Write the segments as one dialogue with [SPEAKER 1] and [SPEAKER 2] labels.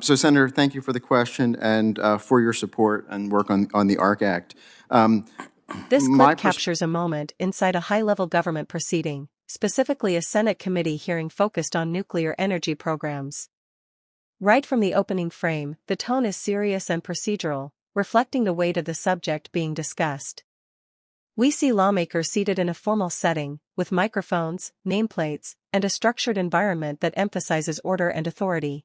[SPEAKER 1] Senator, thank you for the question and for your support and work on the ARC Act.
[SPEAKER 2] This clip captures a moment inside a high-level government proceeding, specifically a Senate committee hearing focused on nuclear energy programs. Right from the opening frame, the tone is serious and procedural, reflecting the weight of the subject being discussed. We see lawmakers seated in a formal setting, with microphones, nameplates, and a structured environment that emphasizes order and authority.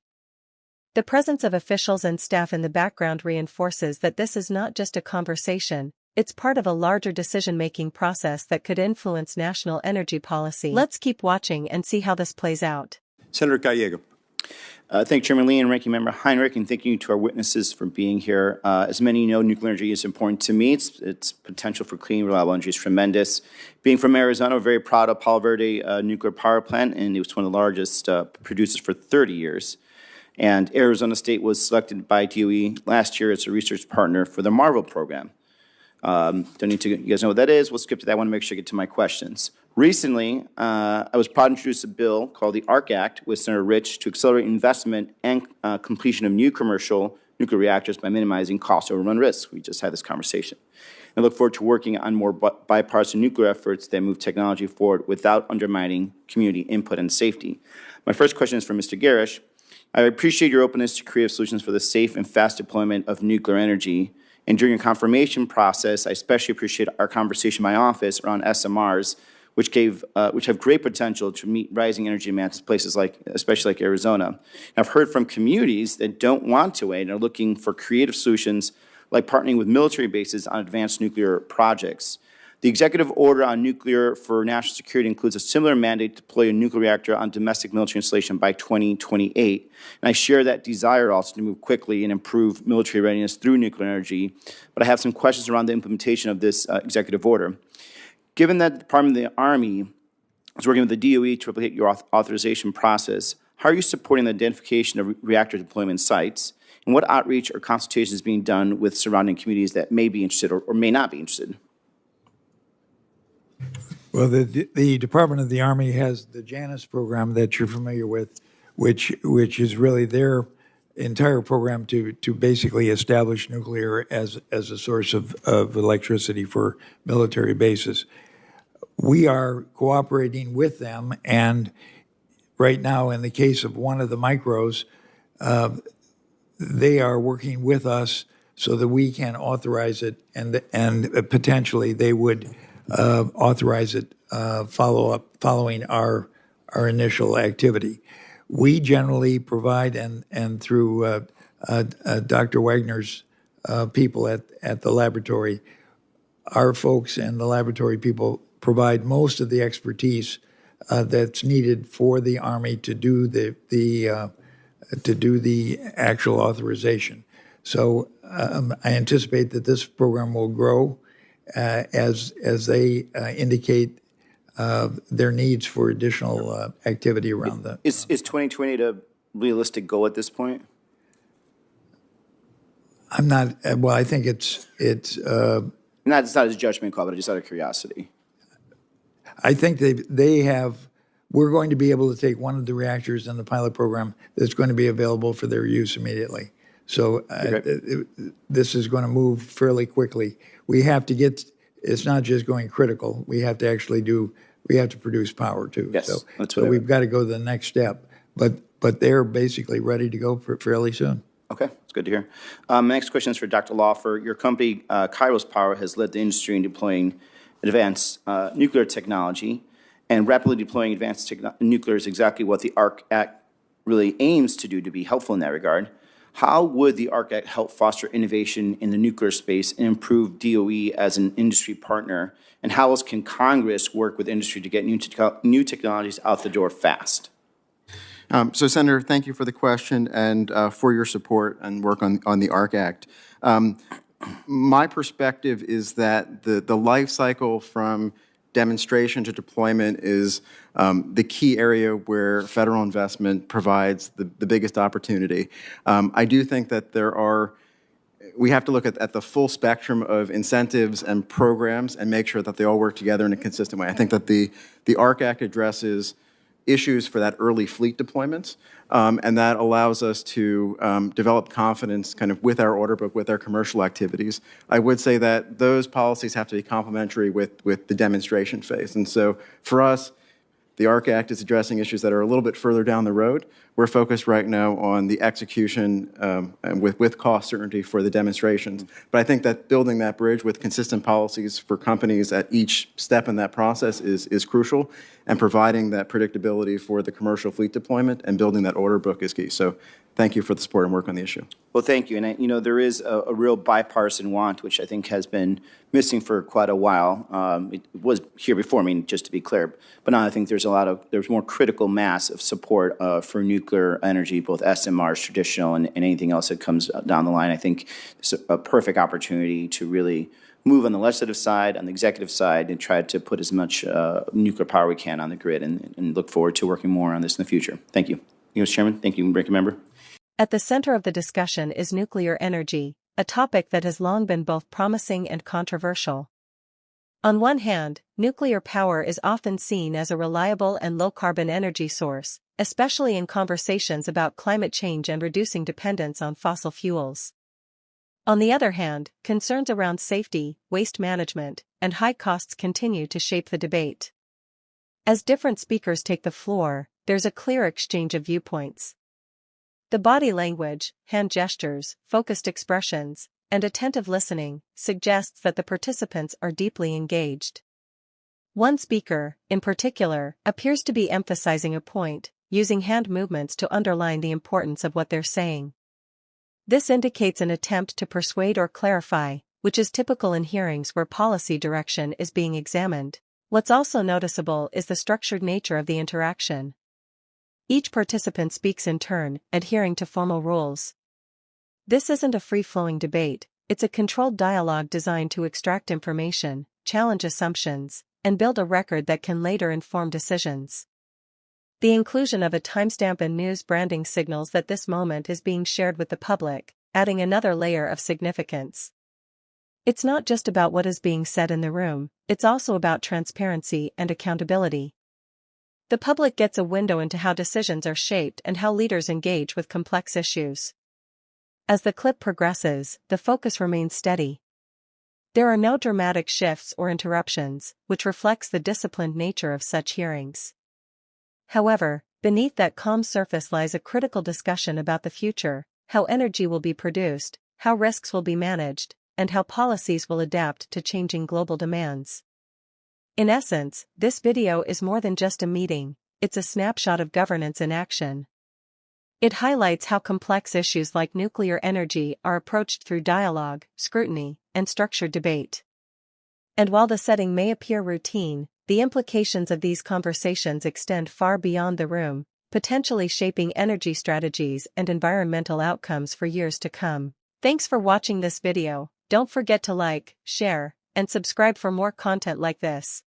[SPEAKER 2] The presence of officials and staff in the background reinforces that this is not just a conversation, it's part of a larger decision-making process that could influence national energy policy. Let's keep watching and see how this plays out.
[SPEAKER 3] Senator Gallego.
[SPEAKER 4] Thank you, Chairman Lee and Ranking Member Heinrich, and thank you to our witnesses for being here. As many know, nuclear energy is important to me. Its potential for clean, reliable energy is tremendous. Being from Arizona, we're very proud of Palo Verde nuclear power plant, and it was one of the largest producers for 30 years. And Arizona State was selected by DOE last year as a research partner for the Marvel program. Don't need to, you guys know what that is. We'll skip to that. I want to make sure I get to my questions. Recently, I was proud to introduce a bill called the ARC Act with Senator Rich to accelerate investment and completion of new commercial nuclear reactors by minimizing cost overrun risks. We just had this conversation. I look forward to working on more bipartisan nuclear efforts that move technology forward without undermining community input and safety. My first question is for Mr. Garish. I appreciate your openness to creative solutions for the safe and fast deployment of nuclear energy. And during your confirmation process, I especially appreciate our conversation in my office around SMRs, which have great potential to meet rising energy demands in places like, especially like Arizona. And I've heard from communities that don't want to wait and are looking for creative solutions like partnering with military bases on advanced nuclear projects. The executive order on nuclear for national security includes a similar mandate to deploy a nuclear reactor on domestic military installation by 2028. And I share that desire also to move quickly and improve military readiness through nuclear energy. But I have some questions around the implementation of this executive order. Given that the Department of the Army is working with the DOE to replicate your authorization process, how are you supporting the identification of reactor deployment sites? And what outreach or consultation is being done with surrounding communities that may be interested or may not be interested?
[SPEAKER 5] Well, the Department of the Army has the Janus program that you're familiar with, which is really their entire program to basically establish nuclear as a source of electricity for military bases. We are cooperating with them, and right now, in the case of one of the micros, they are working with us so that we can authorize it, and potentially they would authorize it following our initial activity. We generally provide, and through Dr. Wagner's people at the laboratory, our folks and the laboratory people provide most of the expertise that's needed for the Army to do the actual authorization. So I anticipate that this program will grow as they indicate their needs for additional activity around that.
[SPEAKER 4] Is 2028 a realistic goal at this point?
[SPEAKER 5] I'm not. Well, I think it's
[SPEAKER 4] it's not a judgment call, but just out of curiosity.
[SPEAKER 5] I think they have. We're going to be able to take one of the reactors in the pilot program that's going to be available for their use immediately. So this is going to move fairly quickly. We have to get. It's not just going critical. We have to actually do. We have to produce power too.
[SPEAKER 4] Yes,
[SPEAKER 5] so,
[SPEAKER 4] that's what
[SPEAKER 5] we've got to go to the next step. But they're basically ready to go fairly soon.
[SPEAKER 4] Okay, that's good to hear. My next question is for Dr. Laufer. Your company, Kairos Power, has led the industry in deploying advanced nuclear technology, and rapidly deploying advanced nuclear is exactly what the ARC Act really aims to do to be helpful in that regard. How would the ARC Act help foster innovation in the nuclear space and improve DOE as an industry partner? And how else can Congress work with industry to get new technologies out the door fast?
[SPEAKER 1] So, Senator, thank you for the question and for your support and work on the ARC Act. My perspective is that the life cycle from demonstration to deployment is the key area where federal investment provides the biggest opportunity. I do think that we have to look at the full spectrum of incentives and programs and make sure that they all work together in a consistent way. I think that the ARC Act addresses issues for that early fleet deployments, and that allows us to develop confidence kind of with our order book, with our commercial activities. I would say that those policies have to be complementary with the demonstration phase. And so for us, the ARC Act is addressing issues that are a little bit further down the road. We're focused right now on the execution and with cost certainty for the demonstrations. But I think that building that bridge with consistent policies for companies at each step in that process is crucial, and providing that predictability for the commercial fleet deployment and building that order book is key. So thank you for the support and work on the issue.
[SPEAKER 4] Well, thank you. And, there is a real bipartisan want, which I think has been missing for quite a while. It was here before, just to be clear. But now I think there's more critical mass of support for nuclear energy, both SMRs, traditional, and anything else that comes down the line. I think it's a perfect opportunity to really move on the legislative side, on the executive side, and try to put as much nuclear power we can on the grid, and look forward to working more on this in the future. Thank you. Mr. Chairman, thank you, Ranking Member.
[SPEAKER 2] At the center of the discussion is nuclear energy, a topic that has long been both promising and controversial. On one hand, nuclear power is often seen as a reliable and low-carbon energy source, especially in conversations about climate change and reducing dependence on fossil fuels. On the other hand, concerns around safety, waste management, and high costs continue to shape the debate. As different speakers take the floor, there's a clear exchange of viewpoints. The body language, hand gestures, focused expressions, and attentive listening suggests that the participants are deeply engaged. One speaker, in particular, appears to be emphasizing a point, using hand movements to underline the importance of what they're saying. This indicates an attempt to persuade or clarify, which is typical in hearings where policy direction is being examined. What's also noticeable is the structured nature of the interaction. Each participant speaks in turn, adhering to formal rules. This isn't a free-flowing debate, it's a controlled dialogue designed to extract information, challenge assumptions, and build a record that can later inform decisions. The inclusion of a timestamp and news branding signals that this moment is being shared with the public, adding another layer of significance. It's not just about what is being said in the room, it's also about transparency and accountability. The public gets a window into how decisions are shaped and how leaders engage with complex issues. As the clip progresses, the focus remains steady. There are no dramatic shifts or interruptions, which reflects the disciplined nature of such hearings. However, beneath that calm surface lies a critical discussion about the future, how energy will be produced, how risks will be managed, and how policies will adapt to changing global demands. In essence, this video is more than just a meeting, it's a snapshot of governance in action. It highlights how complex issues like nuclear energy are approached through dialogue, scrutiny, and structured debate. And while the setting may appear routine, the implications of these conversations extend far beyond the room, potentially shaping energy strategies and environmental outcomes for years to come. Thanks for watching this video. Don't forget to like, share, and subscribe for more content like this.